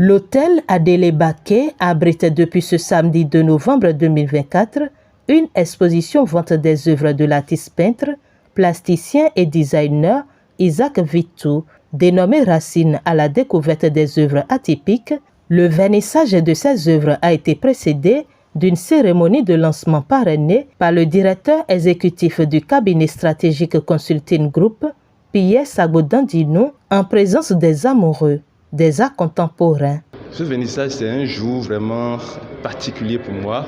L'hôtel Adélé Baquet abrite depuis ce samedi 2 novembre 2024 une exposition vente des œuvres de l'artiste peintre, plasticien et designer Isaac Vitou, dénommé Racine à la découverte des œuvres atypiques. Le vernissage de ces œuvres a été précédé d'une cérémonie de lancement parrainée par le directeur exécutif du cabinet stratégique Consulting Group, Pierre Sagodandino, en présence des amoureux des arts contemporains. Ce vernissage, c'est un jour vraiment particulier pour moi,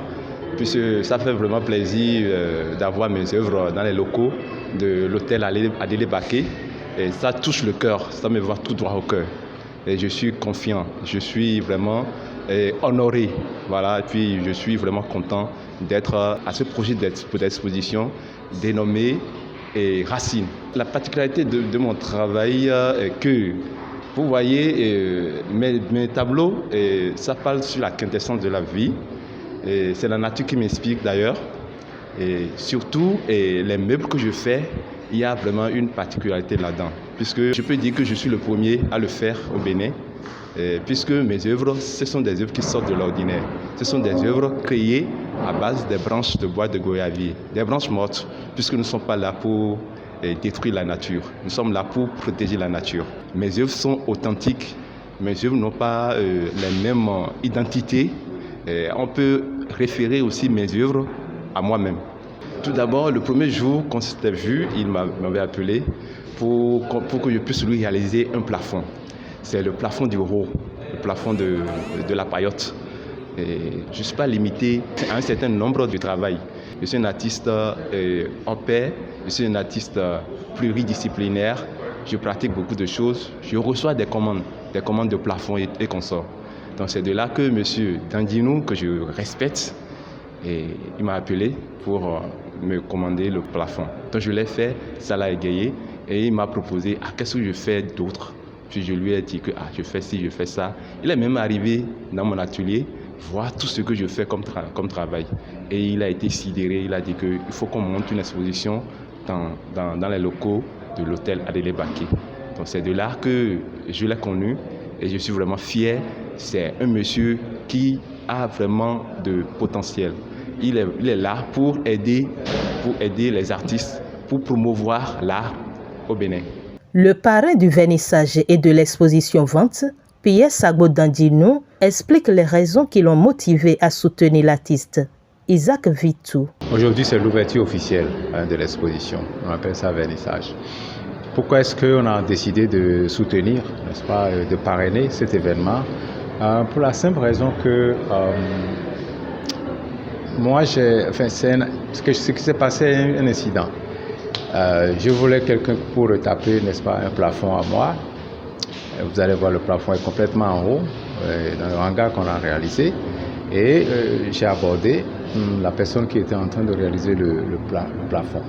puisque ça fait vraiment plaisir d'avoir mes œuvres dans les locaux de l'hôtel Adélé Baquet. Et ça touche le cœur, ça me va tout droit au cœur. Et je suis confiant, je suis vraiment honoré. Voilà, et puis je suis vraiment content d'être à ce projet d'exposition dénommé Racine. La particularité de mon travail est que vous voyez, mes tableaux, ça parle sur la quintessence de la vie. C'est la nature qui m'inspire d'ailleurs. Et surtout, les meubles que je fais, il y a vraiment une particularité là-dedans. Puisque je peux dire que je suis le premier à le faire au Bénin. Puisque mes œuvres, ce sont des œuvres qui sortent de l'ordinaire. Ce sont des œuvres créées à base des branches de bois de goyavier, des branches mortes, puisque nous ne sommes pas là pour détruire la nature. Nous sommes là pour protéger la nature. Mes œuvres sont authentiques. Mes œuvres n'ont pas les mêmes identités. On peut référer aussi mes œuvres à moi-même. Tout d'abord, le premier jour qu'on s'était vu, il m'avait appelé pour que je puisse lui réaliser un plafond. C'est le plafond du Rho, le plafond de la paillote. Je ne suis pas limité à un certain nombre de travail. Je suis un artiste en paix, je suis un artiste pluridisciplinaire. Je pratique beaucoup de choses. Je reçois des commandes de plafond et consorts. Donc c'est de là que M. Dandinou, que je respecte, il m'a appelé pour me commander le plafond. Donc je l'ai fait, ça l'a égayé et il m'a proposé qu'est-ce que je fais d'autre. Puis je lui ai dit que je fais ci, je fais ça. Il est même arrivé dans mon atelier voir tout ce que je fais comme travail. Et il a été sidéré, il a dit qu'il faut qu'on monte une exposition dans les locaux de l'hôtel Adélé Baquet. Donc c'est de là que je l'ai connu et je suis vraiment fier. C'est un monsieur qui a vraiment de potentiel. Il est là pour aider les artistes, pour promouvoir l'art au Bénin. Le parrain du vernissage et de l'exposition vente, Pierre Sagodandino, explique les raisons qui l'ont motivé à soutenir l'artiste Isaac Vitou. Aujourd'hui, c'est l'ouverture officielle de l'exposition. On appelle ça vernissage. Pourquoi est-ce qu'on a décidé de soutenir, n'est-ce pas, de parrainer cet événement? Pour la simple raison que moi, ce qui s'est passé, un incident. Je voulais quelqu'un pour taper, n'est-ce pas, un plafond à moi. Vous allez voir, le plafond est complètement en haut, dans le hangar qu'on a réalisé. Et j'ai abordé la personne qui était en train de réaliser le plafond.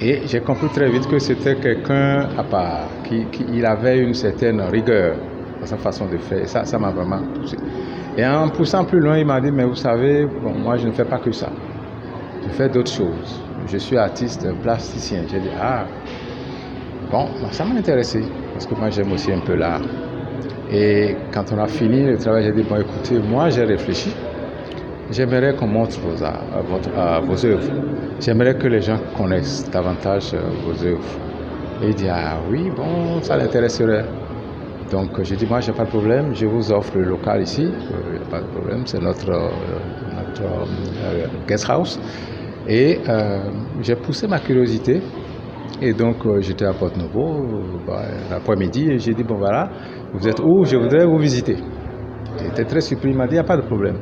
Et j'ai compris très vite que c'était quelqu'un à part, il avait une certaine rigueur dans sa façon de faire. Et ça m'a vraiment poussé. Et en poussant plus loin, il m'a dit, mais vous savez, bon, moi je ne fais pas que ça. Je fais d'autres choses. Je suis artiste plasticien. J'ai dit, bon, ça m'a intéressé, parce que moi j'aime aussi un peu l'art. Et quand on a fini le travail, j'ai dit, bon écoutez, moi j'ai réfléchi. J'aimerais qu'on montre vos œuvres. J'aimerais que les gens connaissent davantage vos œuvres. Et il dit, oui, bon, ça l'intéresserait. Donc j'ai dit, moi j'ai pas de problème, je vous offre le local ici, il n'y a pas de problème, c'est notre guest house. Et j'ai poussé ma curiosité. Et donc j'étais à Porte-Nouveau l'après-midi et j'ai dit, bon voilà, vous êtes où? Je voudrais vous visiter. Il était très surpris, il m'a dit, il n'y a pas de problème.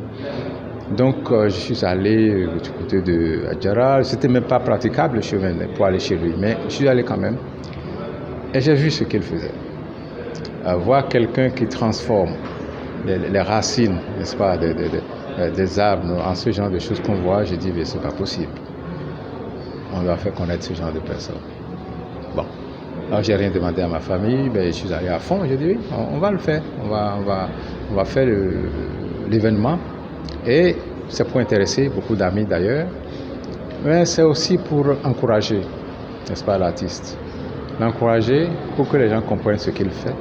Donc je suis allé du côté de Adjara, c'était même pas praticable le chemin pour aller chez lui, mais je suis allé quand même. Et j'ai vu ce qu'il faisait. Voir quelqu'un qui transforme les racines, n'est-ce pas, des arbres en ce genre de choses qu'on voit, j'ai dit, mais c'est pas possible. On doit faire connaître ce genre de personnes. Bon, alors j'ai rien demandé à ma famille, mais je suis allé à fond, j'ai dit, oui, on va le faire, on va faire l'événement. Et c'est pour intéresser beaucoup d'amis d'ailleurs, mais c'est aussi pour encourager, n'est-ce pas, l'artiste. L'encourager pour que les gens comprennent ce qu'il fait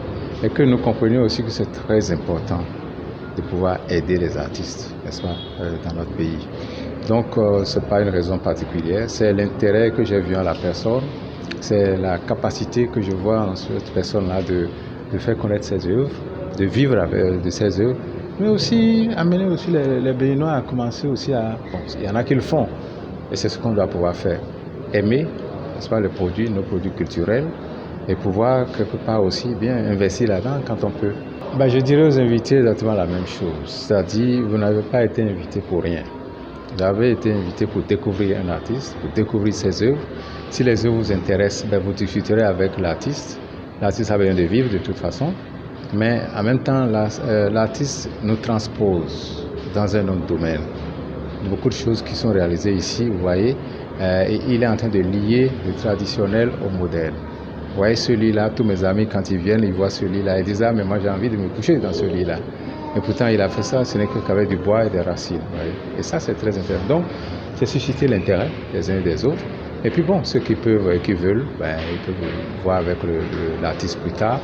et que nous comprenions aussi que c'est très important de pouvoir aider les artistes, n'est-ce pas, dans notre pays. Donc, ce n'est pas une raison particulière, c'est l'intérêt que j'ai vu en la personne, c'est la capacité que je vois en cette personne-là de faire connaître ses œuvres, de vivre de ses œuvres, mais aussi amener aussi les Béninois à commencer aussi à... Bon, il y en a qui le font, et c'est ce qu'on doit pouvoir faire. Aimer, n'est-ce pas, nos produits culturels, et pouvoir quelque part aussi bien investir là-dedans quand on peut. Je dirais aux invités exactement la même chose, c'est-à-dire vous n'avez pas été invité pour rien. Vous avez été invité pour découvrir un artiste, pour découvrir ses œuvres. Si les œuvres vous intéressent, vous discuterez avec l'artiste. L'artiste a besoin de vivre de toute façon, mais en même temps, l'artiste nous transpose dans un autre domaine. Beaucoup de choses qui sont réalisées ici, vous voyez, et il est en train de lier le traditionnel au moderne. Vous voyez ce lit-là, tous mes amis, quand ils viennent, ils voient ce lit-là, ils disent « Ah, mais moi j'ai envie de me coucher dans ce lit-là ». Et pourtant, il a fait ça, ce n'est qu'avec du bois et des racines. Voyez. Et ça, c'est très intéressant. Donc, c'est susciter l'intérêt des uns et des autres. Et puis bon, ceux qui veulent, ils peuvent voir avec l'artiste plus tard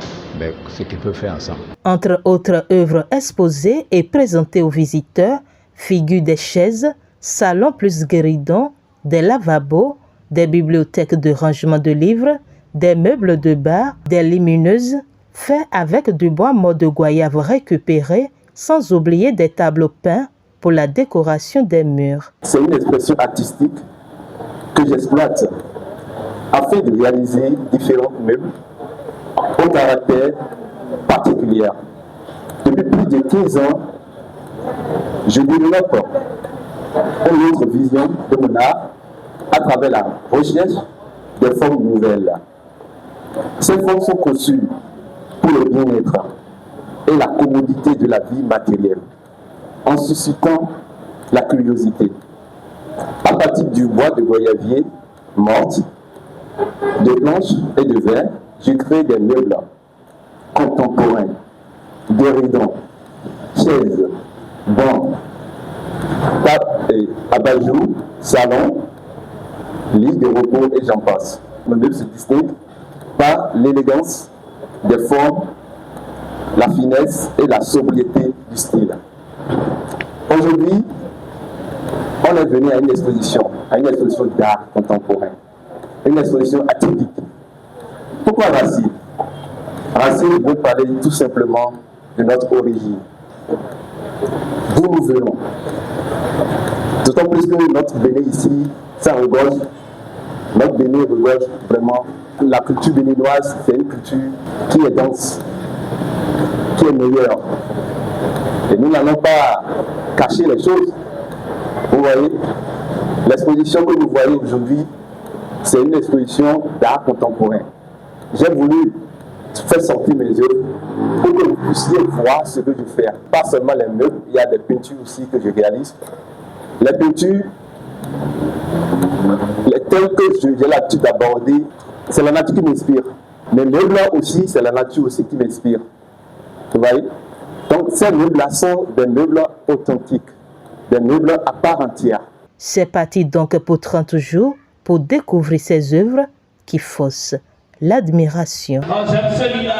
ce qu'ils peuvent faire ensemble. Entre autres œuvres exposées et présentées aux visiteurs, figurent des chaises, salons plus guéridons, des lavabos, des bibliothèques de rangement de livres, des meubles de bar, des lumineuses, faits avec du bois mort de goyave récupéré, sans oublier des tableaux peints pour la décoration des murs. C'est une expression artistique que j'exploite afin de réaliser différents meubles au caractère particulier. Depuis plus de 15 ans, je développe une autre vision de mon art à travers la recherche des formes nouvelles. Ces formes sont conçues pour le bien-être et la commodité de la vie matérielle, en suscitant la curiosité. À partir du bois de goyavier morte, de planches et de verre, j'ai créé des meubles contemporains, des rideaux, chaises, bancs, tables et abat-jour, salons, lits de repos et j'en passe. Mon meuble se distingue par l'élégance des formes, la finesse et la sobriété du style. Aujourd'hui, on est venu à une exposition d'art contemporain, une exposition atypique. Pourquoi Racine? Racine veut parler tout simplement de notre origine, d'où nous venons. D'autant plus que notre Bénin ici, ça regorge, notre Bénin regorge vraiment. La culture béninoise, c'est une culture qui est dense, qui est meilleure. Et nous n'allons pas cacher les choses. Vous voyez, l'exposition que vous voyez aujourd'hui, c'est une exposition d'art contemporain. J'ai voulu faire sortir mes œuvres pour que vous puissiez voir ce que je fais. Pas seulement les meubles, il y a des peintures aussi que je réalise. Les peintures, les thèmes que j'ai l'habitude d'aborder, c'est la nature qui m'inspire. Mais meubles-là aussi, c'est la nature aussi qui m'inspire. Vous voyez? Donc ces meubles-là sont des meubles authentiques, des meubles à part entière. C'est parti donc pour 30 jours pour découvrir ces œuvres qui faussent l'admiration. Oh, j'aime celui-là.